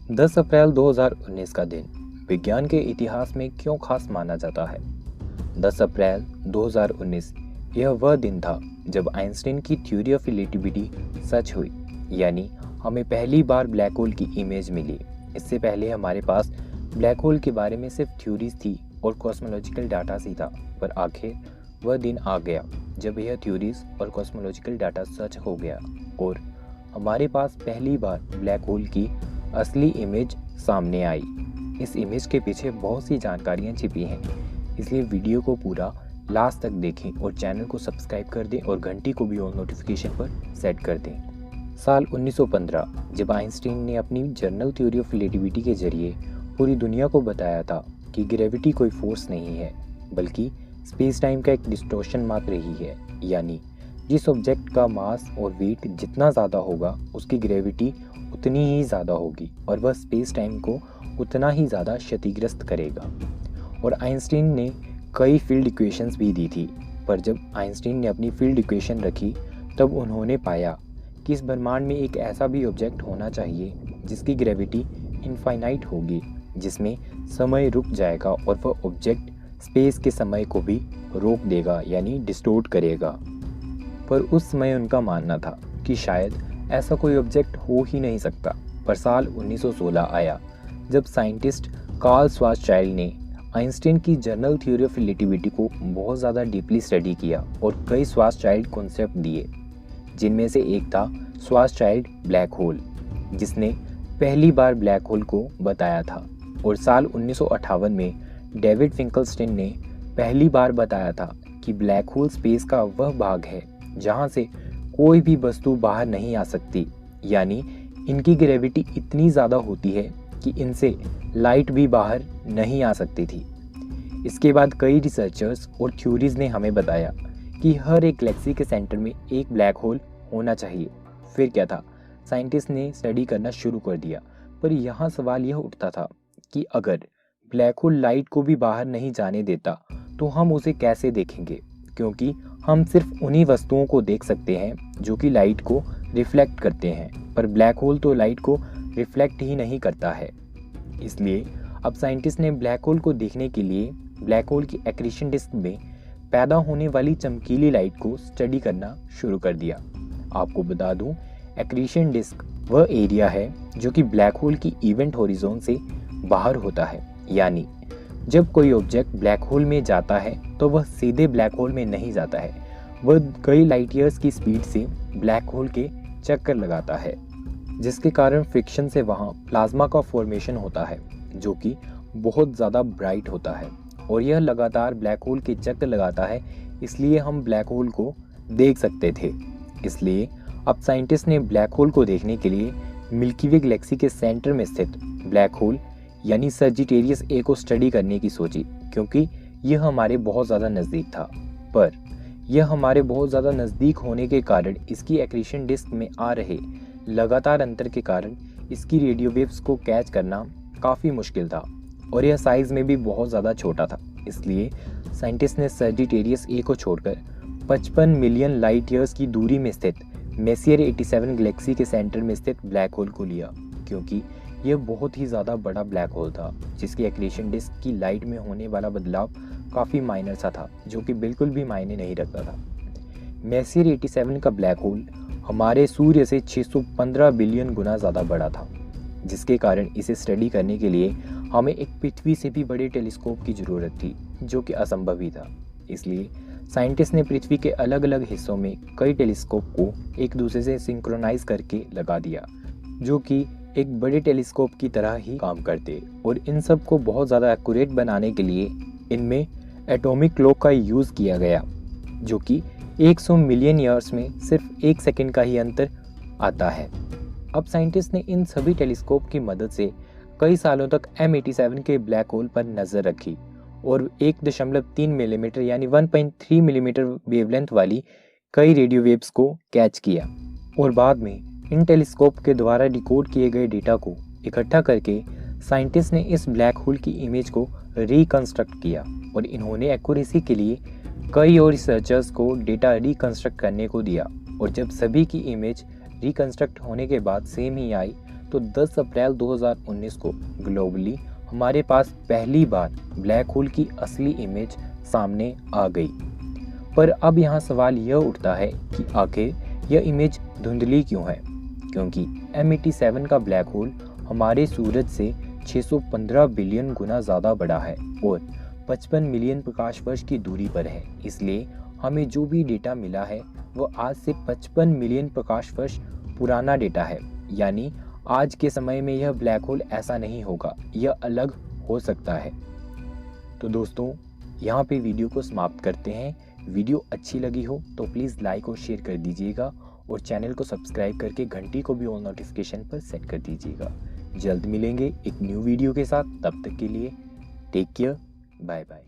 10 अप्रैल 2019 का दिन विज्ञान के इतिहास में क्यों खास माना जाता है? 10 अप्रैल 2019 यह वह दिन था जब आइंस्टीन की थ्योरी ऑफ रिलेटिविटी सच हुई, यानी हमें पहली बार ब्लैक होल की इमेज मिली। इससे पहले हमारे पास ब्लैक होल के बारे में सिर्फ थ्योरीज थी और कॉस्मोलॉजिकल डाटा ही था, पर आखिर वह दिन आ गया जब यह थ्योरीज और कॉस्मोलॉजिकल डाटा सच हो गया और हमारे पास पहली बार ब्लैक होल की असली इमेज सामने आई। इस इमेज के पीछे बहुत सी जानकारियाँ छिपी हैं, इसलिए वीडियो को पूरा लास्ट तक देखें और चैनल को सब्सक्राइब कर दें और घंटी को भी ऑल नोटिफिकेशन पर सेट कर दें। साल 1915 जब आइंस्टीन ने अपनी जनरल थ्योरी ऑफ रिलेटिविटी के जरिए पूरी दुनिया को बताया था कि ग्रेविटी कोई फोर्स नहीं है, बल्कि स्पेस टाइम का एक डिस्टॉर्शन मात्र ही है, यानी जिस ऑब्जेक्ट का मास और वेट जितना ज़्यादा होगा उसकी ग्रेविटी उतनी ही ज़्यादा होगी और वह स्पेस टाइम को उतना ही ज़्यादा क्षतिग्रस्त करेगा। और आइंस्टीन ने कई फील्ड इक्वेशंस भी दी थी, पर जब आइंस्टीन ने अपनी फील्ड इक्वेशन रखी तब उन्होंने पाया कि इस ब्रह्मांड में एक ऐसा भी ऑब्जेक्ट होना चाहिए जिसकी ग्रेविटी इनफाइनाइट होगी, जिसमें समय रुक जाएगा और वह ऑब्जेक्ट स्पेस के समय को भी रोक देगा, यानी डिस्टोर्ट करेगा। पर उस समय उनका मानना था कि शायद ऐसा कोई ऑब्जेक्ट हो ही नहीं सकता। पर साल 1916 आया जब साइंटिस्ट कार्ल श्वार्ज़चाइल्ड ने आइंस्टीन की जनरल थ्योरी ऑफ रिलेटिविटी को बहुत ज़्यादा डीपली स्टडी किया और कई श्वार्ज़चाइल्ड कॉन्सेप्ट दिए, जिनमें से एक था श्वार्ज़चाइल्ड ब्लैक होल, जिसने पहली बार ब्लैक होल को बताया था। और साल 1958 में डेविड फिंकलस्टीन ने पहली बार बताया था कि ब्लैक होल स्पेस का वह भाग है जहां से कोई भी वस्तु बाहर नहीं आ सकती, यानी इनकी ग्रेविटी इतनी ज़्यादा होती है कि इनसे लाइट भी बाहर नहीं आ सकती थी। इसके बाद कई रिसर्चर्स और थ्योरीज ने हमें बताया कि हर एक गैलेक्सी के सेंटर में एक ब्लैक होल होना चाहिए। फिर क्या था, साइंटिस्ट ने स्टडी करना शुरू कर दिया। पर यहाँ सवाल यह उठता था कि अगर ब्लैक होल लाइट को भी बाहर नहीं जाने देता तो हम उसे कैसे देखेंगे, क्योंकि हम सिर्फ उन्हीं वस्तुओं को देख सकते हैं जो कि लाइट को रिफ्लेक्ट करते हैं, पर ब्लैक होल तो लाइट को रिफ्लेक्ट ही नहीं करता है। इसलिए अब साइंटिस्ट ने ब्लैक होल को देखने के लिए ब्लैक होल की एक्रीशन डिस्क में पैदा होने वाली चमकीली लाइट को स्टडी करना शुरू कर दिया। आपको बता दूं, एक्रीशन डिस्क वह एरिया है जो कि ब्लैक होल की इवेंट होरिजोन से बाहर होता है, यानी जब कोई ऑब्जेक्ट ब्लैक होल में जाता है तो वह सीधे ब्लैक होल में नहीं जाता है, वह कई लाइट ईयर्स की स्पीड से ब्लैक होल के चक्कर लगाता है, जिसके कारण फ्रिक्शन से वहाँ प्लाज्मा का फॉर्मेशन होता है जो कि बहुत ज़्यादा ब्राइट होता है। और यह लगातार ब्लैक होल के चक्कर लगाता है, इसलिए हम ब्लैक होल को देख सकते थे। इसलिए अब साइंटिस्ट ने ब्लैक होल को देखने के लिए मिल्की वे गैलेक्सी के सेंटर में स्थित ब्लैक होल यानी सजिटेरियस ए को स्टडी करने की सोची, क्योंकि यह हमारे बहुत ज़्यादा नज़दीक था। पर यह हमारे बहुत ज़्यादा नज़दीक होने के कारण इसकी एक्रीशन डिस्क में आ रहे लगातार अंतर के कारण इसकी रेडियो वेव्स को कैच करना काफ़ी मुश्किल था और यह साइज़ में भी बहुत ज़्यादा छोटा था। इसलिए साइंटिस्ट ने सजिटेरियस ए को छोड़कर 55 मिलियन लाइट ईयर्स की दूरी में स्थित मेसियर 87 गैलेक्सी के सेंटर में स्थित ब्लैक होल को लिया, क्योंकि यह बहुत ही ज़्यादा बड़ा ब्लैक होल था जिसकी एक्रीशन डिस्क की लाइट में होने वाला बदलाव काफ़ी माइनर सा था, जो कि बिल्कुल भी मायने नहीं रखता था। मेसियर 87 का ब्लैक होल हमारे सूर्य से 615 बिलियन गुना ज़्यादा बड़ा था, जिसके कारण इसे स्टडी करने के लिए हमें एक पृथ्वी से भी बड़े टेलीस्कोप की ज़रूरत थी, जो कि असंभव ही था। इसलिए साइंटिस्ट ने पृथ्वी के अलग अलग हिस्सों में कई टेलीस्कोप को एक दूसरे से सिंक्रोनाइज करके लगा दिया, जो कि एक बड़े टेलीस्कोप की तरह ही काम करते। और इन सब को बहुत ज़्यादा एक्यूरेट बनाने के लिए इनमें एटॉमिक क्लॉक का यूज़ किया गया, जो कि 100 मिलियन ईयर्स में सिर्फ 1 सेकंड का ही अंतर आता है। अब साइंटिस्ट ने इन सभी टेलीस्कोप की मदद से कई सालों तक M87 के ब्लैक होल पर नज़र रखी और 1.3 मिलीमीटर यानी 1.3 मिलीमीटर वेवलेंथ वाली कई रेडियो वेव्स को कैच किया। और बाद में इन टेलीस्कोप के द्वारा रिकॉर्ड किए गए डेटा को इकट्ठा करके साइंटिस्ट ने इस ब्लैक होल की इमेज को रिकंस्ट्रक्ट किया और इन्होंने एक्यूरेसी के लिए कई और रिसर्चर्स को डेटा रिकंस्ट्रक्ट करने को दिया। और जब सभी की इमेज रिकंस्ट्रक्ट होने के बाद सेम ही आई तो 10 अप्रैल 2019 को ग्लोबली हमारे पास पहली बार ब्लैक होल की असली इमेज सामने आ गई। पर अब यहाँ सवाल यह उठता है कि आखिर यह इमेज धुंधली क्यों है, क्योंकि M87 का ब्लैक होल हमारे सूरज से 615 बिलियन गुना ज़्यादा बड़ा है और 55 मिलियन प्रकाश वर्ष की दूरी पर है। इसलिए हमें जो भी डेटा मिला है वो आज से 55 मिलियन प्रकाश वर्ष पुराना डेटा है। यानी आज के समय में यह ब्लैक होल ऐसा नहीं होगा, यह अलग हो सकता है। तो दोस्तों, यहाँ पे वीडियो को समाप्त करते हैं। वीडियो अच्छी लगी हो तो प्लीज़ लाइक और शेयर कर दीजिएगा और चैनल को सब्सक्राइब करके घंटी को भी ऑल नोटिफिकेशन पर सेट कर दीजिएगा। जल्द मिलेंगे एक न्यू वीडियो के साथ, तब तक के लिए टेक केयर, बाय बाय।